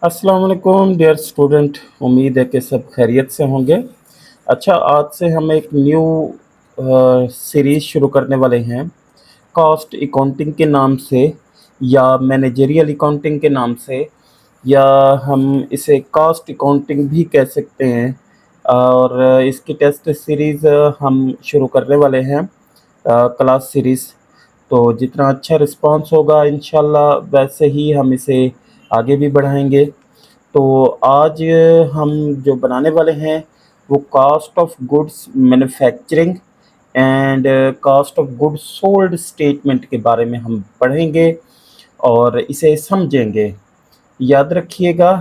अस्सलाम वालेकुम dear student. उम्मीद है कि सब खैरियत से होंगे। अच्छा, आज से हम एक न्यू सीरीज़ शुरू करने वाले हैं कॉस्ट अकाउंटिंग के नाम से, या मैनेजरियल अकाउंटिंग के नाम से, या हम इसे कॉस्ट अकाउंटिंग भी कह सकते हैं। और इसकी टेस्ट सीरीज़ हम शुरू करने वाले हैं, क्लास सीरीज़। तो जितना अच्छा रिस्पांस होगा इंशाल्लाह वैसे ही हम इसे आगे भी बढ़ाएंगे। तो आज हम जो बनाने वाले हैं वो cost of goods manufacturing and cost of goods sold statement के बारे में हम पढ़ेंगे और इसे समझेंगे। याद रखिएगा,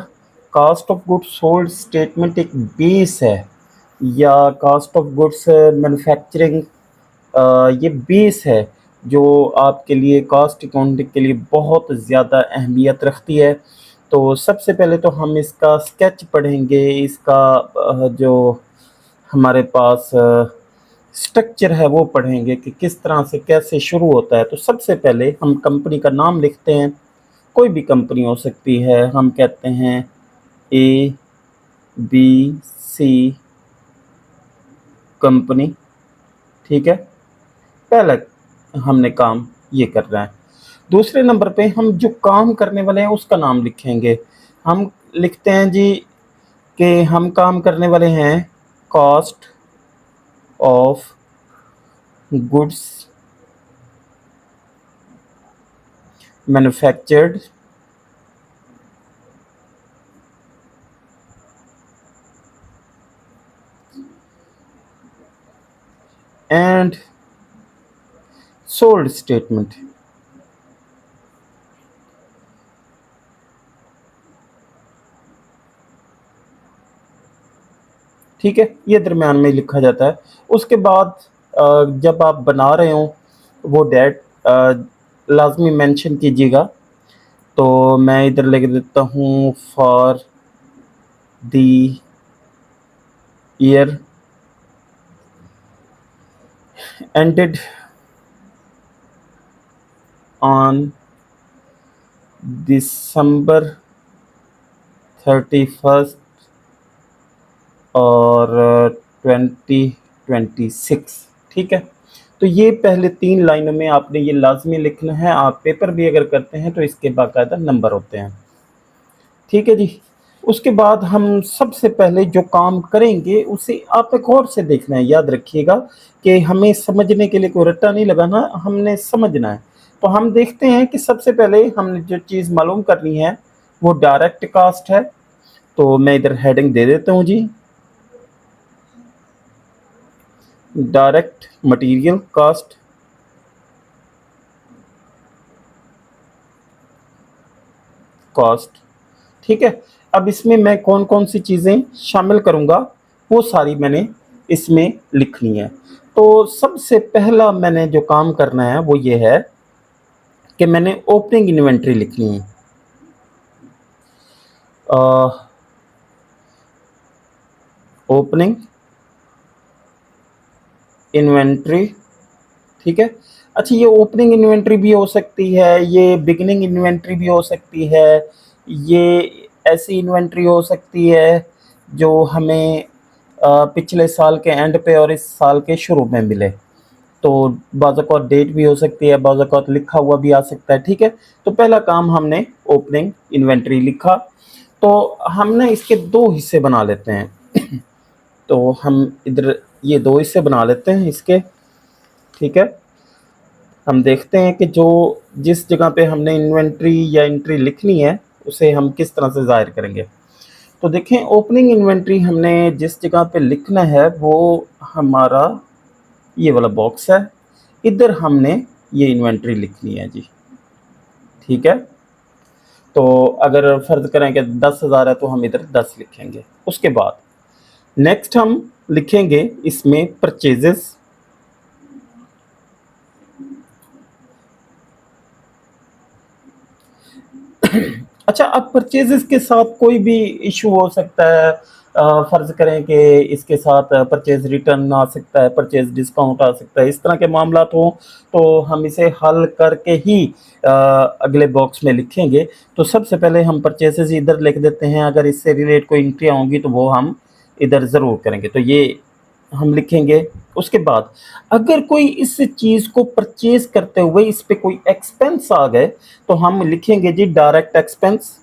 cost of goods sold statement एक बेस है, या कॉस्ट ऑफ गुड्स मैन्युफैक्चरिंग ये बेस है जो आपके लिए कॉस्ट अकाउंटिंग के लिए बहुत ज़्यादा अहमियत रखती है। तो सबसे पहले तो हम इसका स्केच पढ़ेंगे, इसका जो हमारे पास स्ट्रक्चर है वो पढ़ेंगे कि किस तरह से कैसे शुरू होता है। तो सबसे पहले हम कंपनी का नाम लिखते हैं। कोई भी कंपनी हो सकती है, हम कहते हैं ए बी सी कंपनी, ठीक है। पहला हमने काम ये करना है। दूसरे नंबर पे हम जो काम करने वाले हैं उसका नाम लिखेंगे। हम लिखते हैं जी कि हम काम करने वाले हैं cost of goods manufactured and sold statement. ठीक है, ये दरमियान में लिखा जाता है। उसके बाद जब आप बना रहे हो वो डेट लाजमी मेंशन कीजिएगा। तो मैं इधर लिख देता हूँ for the year ended on December 31 और 2026। ठीक है, तो ये पहले 3 लाइनों में आपने ये लाजमी लिखना है। आप पेपर भी अगर करते हैं तो इसके बाकायदा नंबर होते हैं। ठीक है जी। उसके बाद हम सबसे पहले जो काम करेंगे उसे आप एक और से देखना है। याद रखिएगा कि हमें समझने के लिए कोई रट्टा नहीं लगाना, हमने समझना है। तो हम देखते हैं कि सबसे पहले हमने जो चीज़ मालूम करनी है वो डायरेक्ट कास्ट है। तो मैं इधर हेडिंग दे देता हूँ जी, डायरेक्ट मटेरियल कास्ट। कॉस्ट, ठीक है। अब इसमें मैं कौन कौन सी चीज़ें शामिल करूँगा वो सारी मैंने इसमें लिखनी है। तो सबसे पहला मैंने जो काम करना है वो ये है कि मैंने ओपनिंग इन्वेंट्री लिखनी है। ओपनिंग इन्वेंट्री, ठीक है। अच्छा, ये ओपनिंग इन्वेंट्री भी हो सकती है, ये बिगिनिंग इन्वेंट्री भी हो सकती है, ये ऐसी इन्वेंट्री हो सकती है जो हमें पिछले साल के एंड पे और इस साल के शुरू में मिले। तो बाज़-औक़ात डेट भी हो सकती है, बाज़-औक़ात लिखा हुआ भी आ सकता है। ठीक है, तो पहला काम हमने ओपनिंग इन्वेंट्री लिखा। तो हमने इसके 2 हिस्से बना लेते हैं। तो हम इधर ये 2 हिस्से बना लेते हैं इसके। ठीक है, हम देखते हैं कि जो जिस जगह पे हमने इन्वेंट्री या एंट्री लिखनी है उसे हम किस तरह से ज़ाहिर करेंगे। तो देखें, ओपनिंग इन्वेंट्री हमने जिस जगह पे लिखना है वो हमारा ये वाला बॉक्स है। इधर हमने ये इन्वेंट्री लिखनी है जी। ठीक है, तो अगर फ़र्ज़ करें कि 10,000 है तो हम इधर 10 लिखेंगे। उसके बाद नेक्स्ट हम लिखेंगे इसमें परचेजेस। अच्छा, अब परचेजेस के साथ कोई भी इशू हो सकता है। फ़र्ज़ करें कि इसके साथ परचेज़ रिटर्न आ सकता है, परचेज़ डिस्काउंट आ सकता है, इस तरह के मामलात हों तो हम इसे हल करके ही अगले बॉक्स में लिखेंगे। तो सबसे पहले हम परचेज़ेज़ इधर लिख देते हैं, अगर इससे रिलेट कोई एंट्रियाँ होंगी तो वो हम इधर ज़रूर करेंगे, तो ये हम लिखेंगे। उसके बाद अगर कोई इस चीज़ को परचेज़ करते हुए इस पे कोई एक्सपेंस आ गए तो हम लिखेंगे जी डायरेक्ट एक्सपेंस।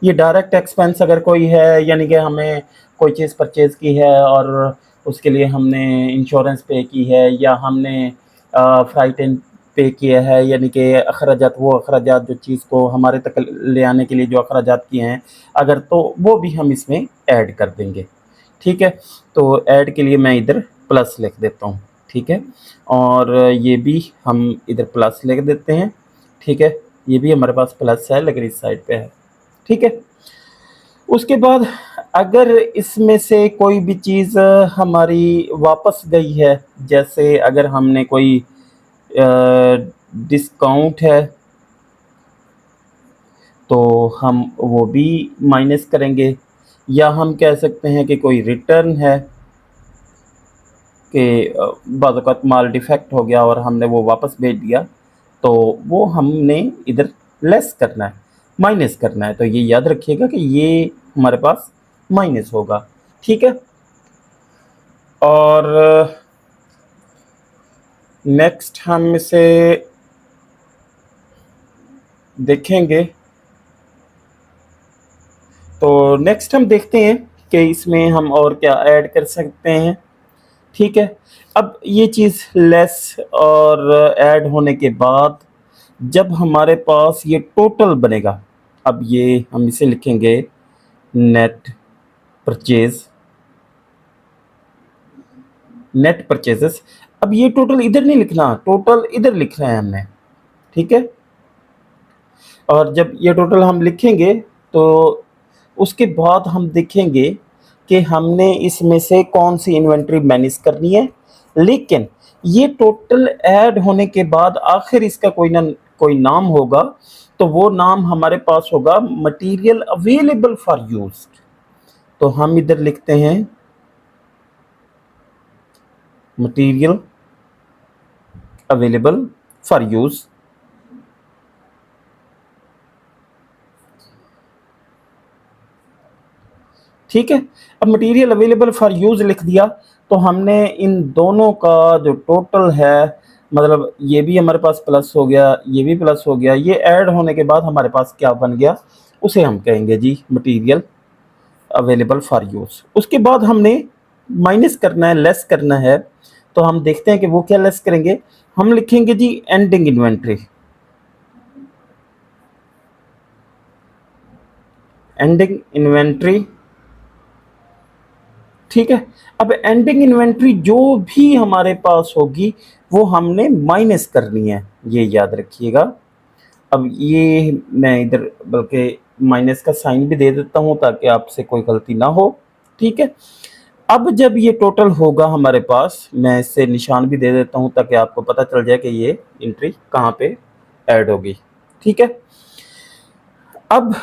ये डायरेक्ट एक्सपेंस अगर कोई है, यानी कि हमें कोई चीज़ परचेज़ की है और उसके लिए हमने इंश्योरेंस पे की है या हमने फ्राइट इन पे किया है, यानी कि अखराजात, वो अखराजात जो चीज़ को हमारे तक ले आने के लिए जो अखराजात किए हैं, अगर तो वो भी हम इसमें ऐड कर देंगे। ठीक है, तो ऐड के लिए मैं इधर प्लस लिख देता हूँ। ठीक है, और ये भी हम इधर प्लस लिख देते हैं। ठीक है, ये भी हमारे पास प्लस है लेकिन इस साइड पे है। ठीक है, उसके बाद अगर इसमें से कोई भी चीज़ हमारी वापस गई है, जैसे अगर हमने कोई डिस्काउंट है तो हम वो भी माइनस करेंगे, या हम कह सकते हैं कि कोई रिटर्न है कि बाज़ औक़ात माल डिफेक्ट हो गया और हमने वो वापस भेज दिया, तो वो हमने इधर लेस करना है, माइनस करना है। तो ये याद रखिएगा कि ये हमारे पास माइनस होगा। ठीक है, और नेक्स्ट हम इसे देखेंगे। तो नेक्स्ट हम देखते हैं कि इसमें हम और क्या ऐड कर सकते हैं। ठीक है, अब ये चीज़ लेस और ऐड होने के बाद जब हमारे पास ये टोटल बनेगा, अब ये हम इसे लिखेंगे नेट परचेज़, नेट परचेज़ेस। अब ये टोटल इधर नहीं लिखना, टोटल इधर लिखना है हमने। ठीक है, और जब ये टोटल हम लिखेंगे तो उसके बाद हम देखेंगे कि हमने इसमें से कौन सी इन्वेंट्री मैनेज करनी है। लेकिन ये टोटल ऐड होने के बाद आखिर इसका कोई ना कोई नाम होगा, तो वो नाम हमारे पास होगा मटेरियल अवेलेबल फॉर यूज। तो हम इधर लिखते हैं मटेरियल अवेलेबल फॉर यूज। ठीक है, अब मटेरियल अवेलेबल फॉर यूज़ लिख दिया तो हमने इन दोनों का जो टोटल है, मतलब ये भी हमारे पास प्लस हो गया, ये भी प्लस हो गया, ये ऐड होने के बाद हमारे पास क्या बन गया, उसे हम कहेंगे जी मटेरियल अवेलेबल फॉर यूज़। उसके बाद हमने माइनस करना है, लेस करना है, तो हम देखते हैं कि वो क्या लेस करेंगे। हम लिखेंगे जी एंडिंग इन्वेंट्री, एंडिंग इन्वेंट्री। ठीक है, अब एंडिंग इन्वेंट्री जो भी हमारे पास होगी वो हमने माइनस करनी है, ये याद रखिएगा। अब ये मैं इधर बल्कि माइनस का साइन भी दे देता हूँ ताकि आपसे कोई गलती ना हो। ठीक है, अब जब ये टोटल होगा हमारे पास, मैं इससे निशान भी दे देता हूँ ताकि आपको पता चल जाए कि ये एंट्री कहाँ पे ऐड होगी। ठीक है, अब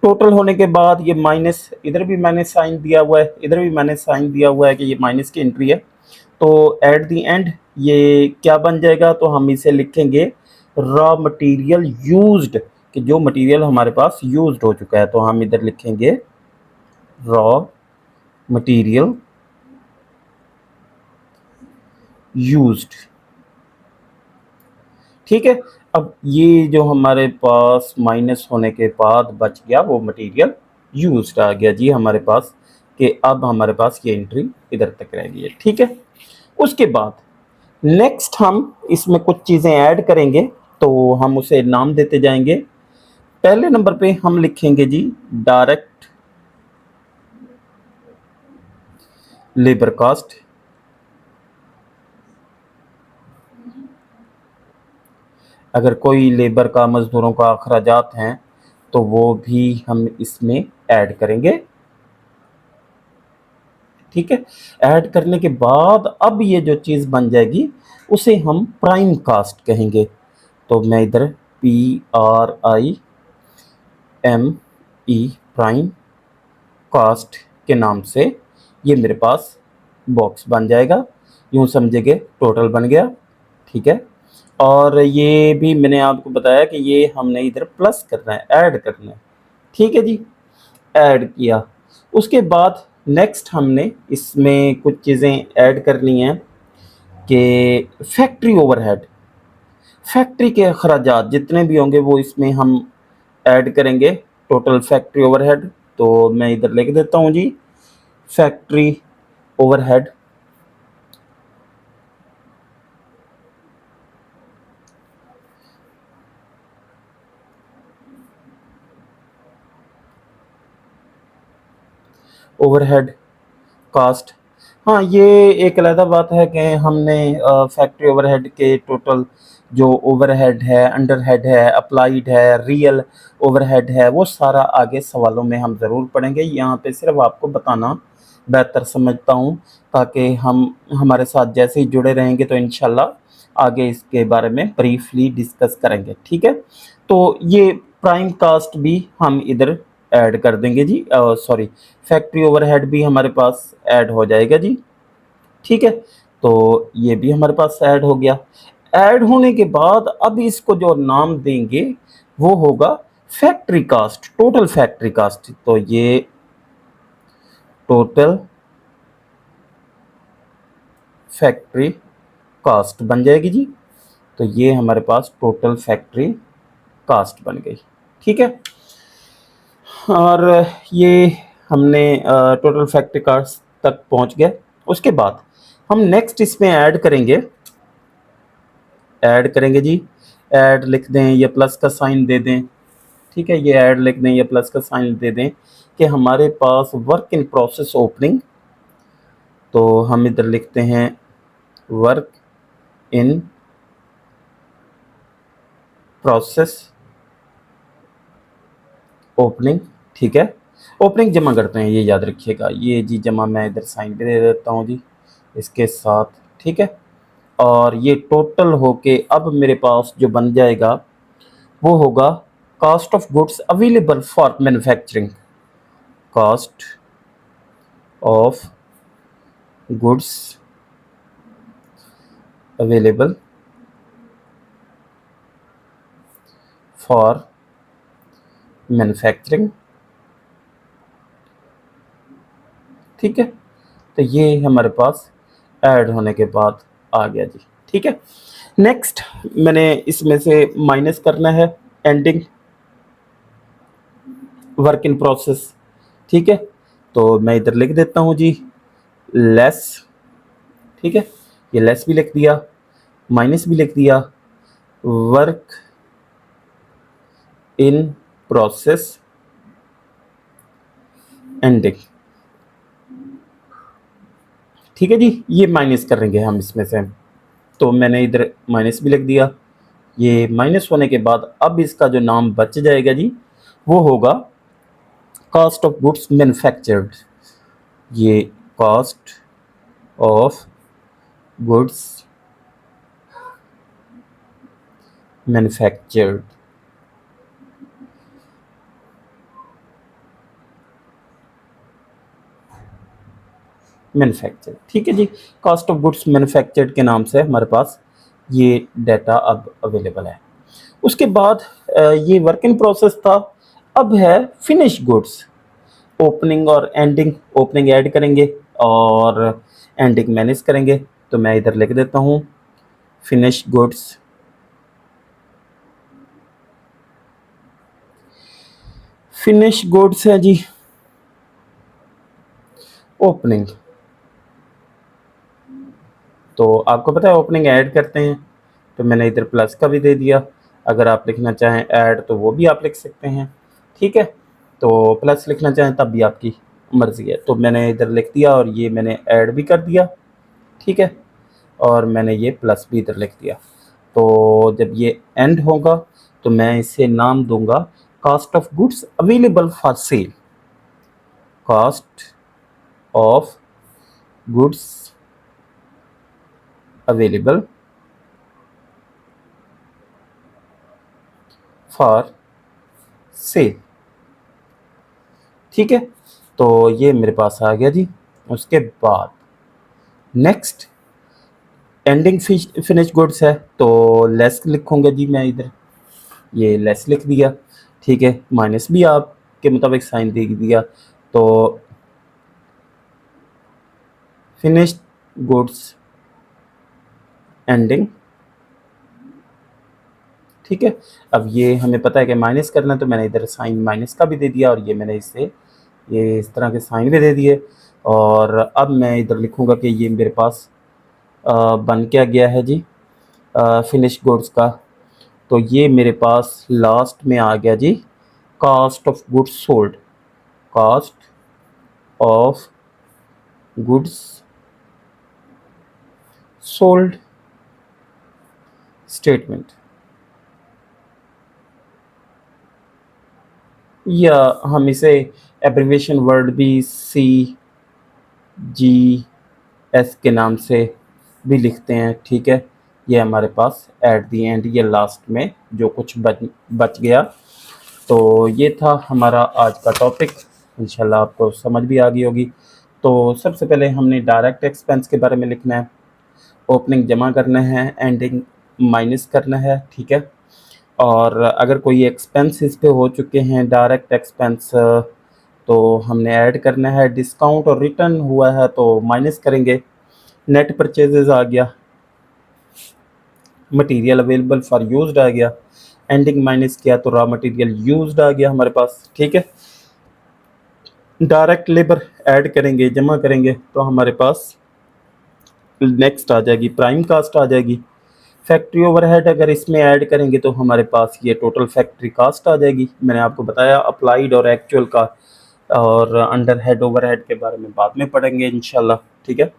टोटल होने के बाद ये माइनस, इधर भी मैंने साइन दिया हुआ है, इधर भी मैंने साइन दिया हुआ है कि ये माइनस की एंट्री है। तो एट द एंड ये क्या बन जाएगा, तो हम इसे लिखेंगे रॉ मटेरियल यूज्ड, कि जो मटेरियल हमारे पास यूज्ड हो चुका है, तो हम इधर लिखेंगे रॉ मटेरियल यूज्ड। ठीक है, अब ये जो हमारे पास माइनस होने के बाद बच गया वो मटेरियल यूज्ड आ गया जी हमारे पास, कि अब हमारे पास ये एंट्री इधर तक रह गई है। ठीक है, उसके बाद नेक्स्ट हम इसमें कुछ चीज़ें ऐड करेंगे, तो हम उसे नाम देते जाएंगे। पहले नंबर पे हम लिखेंगे जी डायरेक्ट लेबर कॉस्ट। अगर कोई लेबर का, मज़दूरों का अखराजात हैं तो वो भी हम इसमें ऐड करेंगे। ठीक है, ऐड करने के बाद अब ये जो चीज़ बन जाएगी उसे हम प्राइम कास्ट कहेंगे। तो मैं इधर PRIME प्राइम कास्ट के नाम से ये मेरे पास बॉक्स बन जाएगा। यूँ समझिए टोटल बन गया, ठीक है। और ये भी मैंने आपको बताया कि ये हमने इधर प्लस करना है, ऐड करना है, ठीक है जी। ऐड किया, उसके बाद नेक्स्ट हमने इसमें कुछ चीज़ें ऐड करनी हैं कि फैक्ट्री ओवरहेड, फैक्ट्री के अखराजात जितने भी होंगे वो इसमें हम ऐड करेंगे, टोटल फैक्ट्री ओवरहेड। तो मैं इधर लिख देता हूँ जी, फैक्ट्री ओवरहेड, ओवरहेड कास्ट। हाँ, ये एक अलग बात है कि हमने फैक्ट्री ओवरहेड के टोटल जो ओवरहेड है, अंडरहेड है, अप्लाइड है, रियल ओवरहेड है, वो सारा आगे सवालों में हम ज़रूर पढ़ेंगे। यहाँ पे सिर्फ आपको बताना बेहतर समझता हूँ, ताकि हम हमारे साथ जैसे ही जुड़े रहेंगे तो इंशाल्लाह आगे इसके बारे में ब्रीफली डिस्कस करेंगे, ठीक है। तो ये प्राइम कास्ट भी हम इधर ऐड कर देंगे जी, सॉरी, फैक्ट्री ओवरहेड भी हमारे पास ऐड हो जाएगा जी, ठीक है। तो ये भी हमारे पास ऐड हो गया। ऐड होने के बाद अब इसको जो नाम देंगे वो होगा factory cost, total factory cost. तो ये टोटल फैक्ट्री कास्ट बन जाएगी जी। तो ये हमारे पास टोटल फैक्ट्री कास्ट बन गई, ठीक है। और ये हमने टोटल फैक्ट्री कास्ट तक पहुंच गए। उसके बाद हम नेक्स्ट इसमें ऐड करेंगे जी। ऐड लिख दें या प्लस का साइन दे दें, ठीक है। ये ऐड लिख दें या प्लस का साइन दे दें कि हमारे पास वर्क इन प्रोसेस ओपनिंग। तो हम इधर लिखते हैं वर्क इन प्रोसेस ओपनिंग, ठीक है। ओपनिंग जमा करते हैं, ये याद रखिएगा, ये जी जमा मैं इधर साइन भी दे देता हूँ जी इसके साथ, ठीक है। और ये टोटल होके अब मेरे पास जो बन जाएगा वो होगा cost of goods available for manufacturing, cost of goods available for manufacturing, ठीक है। तो ये हमारे पास ऐड होने के बाद आ गया जी, ठीक है। नेक्स्ट मैंने इसमें से माइनस करना है एंडिंग वर्क इन प्रोसेस, ठीक है। तो मैं इधर लिख देता हूँ जी लेस, ठीक है। ये लेस भी लिख दिया, माइनस भी लिख दिया, वर्क इन प्रोसेस एंडिंग, ठीक है जी। ये माइनस करेंगे हम इसमें से, तो मैंने इधर माइनस भी लिख दिया। ये माइनस होने के बाद अब इसका जो नाम बच जाएगा जी वो होगा कॉस्ट ऑफ गुड्स मैन्युफैक्चर्ड। ये cost of goods manufactured, manufactured, ठीक है जी। कॉस्ट ऑफ गुड्स मैन्युफैक्चर्ड के नाम से हमारे पास ये डाटा अब अवेलेबल है। उसके बाद ये वर्क इन प्रोसेस था, अब है फिनिश गुड्स। ओपनिंग और एंडिंग, ओपनिंग ऐड करेंगे और एंडिंग मैनेज करेंगे। तो मैं इधर लिख देता हूँ फिनिश गुड्स, फिनिश गुड्स है जी ओपनिंग। तो आपको पता है ओपनिंग ऐड करते हैं, तो मैंने इधर प्लस का भी दे दिया। अगर आप लिखना चाहें ऐड तो वो भी आप लिख सकते हैं, ठीक है। तो प्लस लिखना चाहें तब भी आपकी मर्ज़ी है। तो मैंने इधर लिख दिया और ये मैंने ऐड भी कर दिया, ठीक है। और मैंने ये प्लस भी इधर लिख दिया। तो जब ये एंड होगा तो मैं इसे नाम दूंगा cost of goods available for cell, cost of goods available for cell. ठीक है, तो ये मेरे पास आ गया जी। उसके बाद नेक्स्ट एंडिंग फिनिश गुड्स है, तो लेस लिखूंगा जी मैं इधर, ये लेस लिख दिया। ठीक है, माइनस भी आपके मुताबिक साइन दे दिया। तो फिनिश्ड गुड्स एंडिंग। ठीक है, अब ये हमें पता है कि माइनस करना है, तो मैंने इधर साइन माइनस का भी दे दिया, और ये मैंने इससे ये इस तरह के साइन भी दे दिए। और अब मैं इधर लिखूंगा कि ये मेरे पास बन क्या गया है जी, फिनिश गुड्स का। तो ये मेरे पास लास्ट में आ गया जी, cost of goods sold. Cost of goods sold statement, या हम इसे एब्रिविएशन वर्ड भी CGS के नाम से भी लिखते हैं। ठीक है, ये हमारे पास एट दी एंड, ये लास्ट में जो कुछ बच गया। तो ये था हमारा आज का टॉपिक, इंशाल्लाह आपको समझ भी आ गई होगी। तो सबसे पहले हमने डायरेक्ट एक्सपेंस के बारे में लिखना है, ओपनिंग जमा करना है, एंडिंग माइनस करना है। ठीक है, और अगर कोई एक्सपेंस इस पे हो चुके हैं डायरेक्ट एक्सपेंस, तो हमने ऐड करना है। डिस्काउंट और रिटर्न हुआ है तो माइनस करेंगे। नेट परचेजेस आ गया, मटेरियल अवेलेबल फॉर यूज्ड आ गया, एंडिंग माइनस किया तो रॉ मटेरियल यूज्ड आ गया हमारे पास। ठीक है, डायरेक्ट लेबर ऐड करेंगे, जमा करेंगे, तो हमारे पास नेक्स्ट आ जाएगी प्राइम कास्ट आ जाएगी। फैक्ट्री ओवरहेड अगर इसमें ऐड करेंगे तो हमारे पास ये टोटल फैक्ट्री कास्ट आ जाएगी। मैंने आपको बताया अप्लाइड और एक्चुअल का, और अंडर हेड ओवरहेड के बारे में बाद में पढ़ेंगे इंशाल्लाह। ठीक है,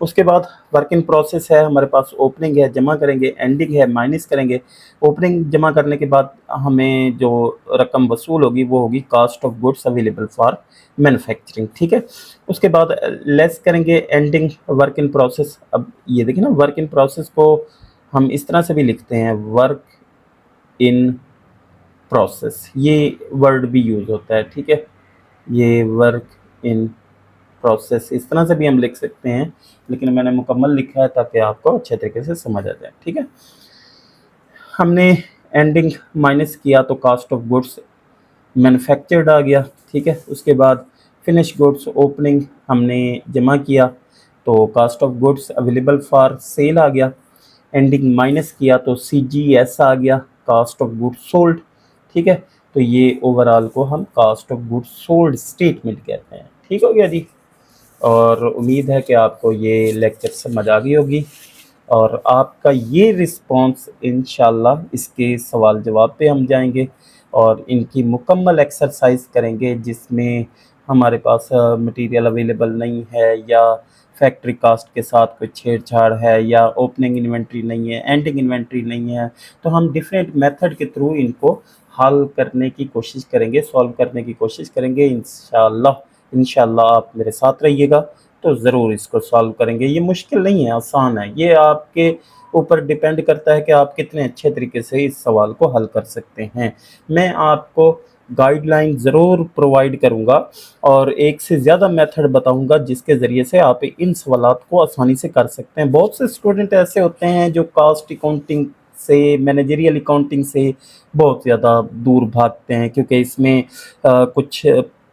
उसके बाद वर्क इन प्रोसेस है हमारे पास, ओपनिंग है, जमा करेंगे, एंडिंग है, माइनस करेंगे। ओपनिंग जमा करने के बाद हमें जो रकम वसूल होगी वो होगी cost of goods available for manufacturing. ठीक है, उसके बाद लेस करेंगे, एंडिंग वर्क इन प्रोसेस। अब ये देखिए ना, वर्क इन प्रोसेस को हम इस तरह से भी लिखते हैं, वर्क इन प्रोसेस, ये वर्ड भी यूज होता है। ठीक है, ये वर्क इन प्रोसेस इस तरह से भी हम लिख सकते हैं, लेकिन मैंने मुकम्मल लिखा है ताकि आपको अच्छे तरीके से समझ आ जाए। ठीक है, हमने एंडिंग माइनस किया तो कास्ट ऑफ गुड्स मैन्युफैक्चर्ड आ गया। ठीक है, उसके बाद फिनिश गुड्स ओपनिंग हमने जमा किया तो cost of goods available for sale आ गया। एंडिंग माइनस किया तो CGS आ गया, कास्ट ऑफ गुड्स सोल्ड। ठीक है, तो ये ओवरऑल को हम cost of goods sold statement कहते हैं। ठीक हो गया जी, और उम्मीद है कि आपको ये लेक्चर समझ आ गई होगी, और आपका ये रिस्पांस इंशाल्लाह इसके सवाल जवाब पे हम जाएंगे और इनकी मुकम्मल एक्सरसाइज करेंगे, जिसमें हमारे पास मटेरियल अवेलेबल नहीं है, या फैक्ट्री कास्ट के साथ कोई छेड़छाड़ है, या ओपनिंग इन्वेंट्री नहीं है, एंडिंग इन्वेंट्री नहीं है, तो हम डिफरेंट मेथड के थ्रू इनको हल करने की कोशिश करेंगे, सॉल्व करने की कोशिश करेंगे इंशाल्लाह। इंशाल्लाह आप मेरे साथ रहिएगा तो ज़रूर इसको सॉल्व करेंगे। ये मुश्किल नहीं है, आसान है, ये आपके ऊपर डिपेंड करता है कि आप कितने अच्छे तरीके से इस सवाल को हल कर सकते हैं। मैं आपको गाइडलाइन ज़रूर प्रोवाइड करूंगा और एक से ज़्यादा मेथड बताऊंगा जिसके ज़रिए से आप इन सवालात को आसानी से कर सकते हैं। बहुत से स्टूडेंट ऐसे होते हैं जो कास्ट अकाउंटिंग से, मैनेजरियल अकाउंटिंग से बहुत ज़्यादा दूर भागते हैं, क्योंकि इसमें कुछ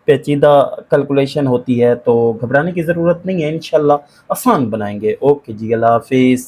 पेचीदा कैलकुलेशन होती है। तो घबराने की ज़रूरत नहीं है, इंशाल्लाह आसान बनाएंगे। ओके जी, अल्लाह हाफिज़।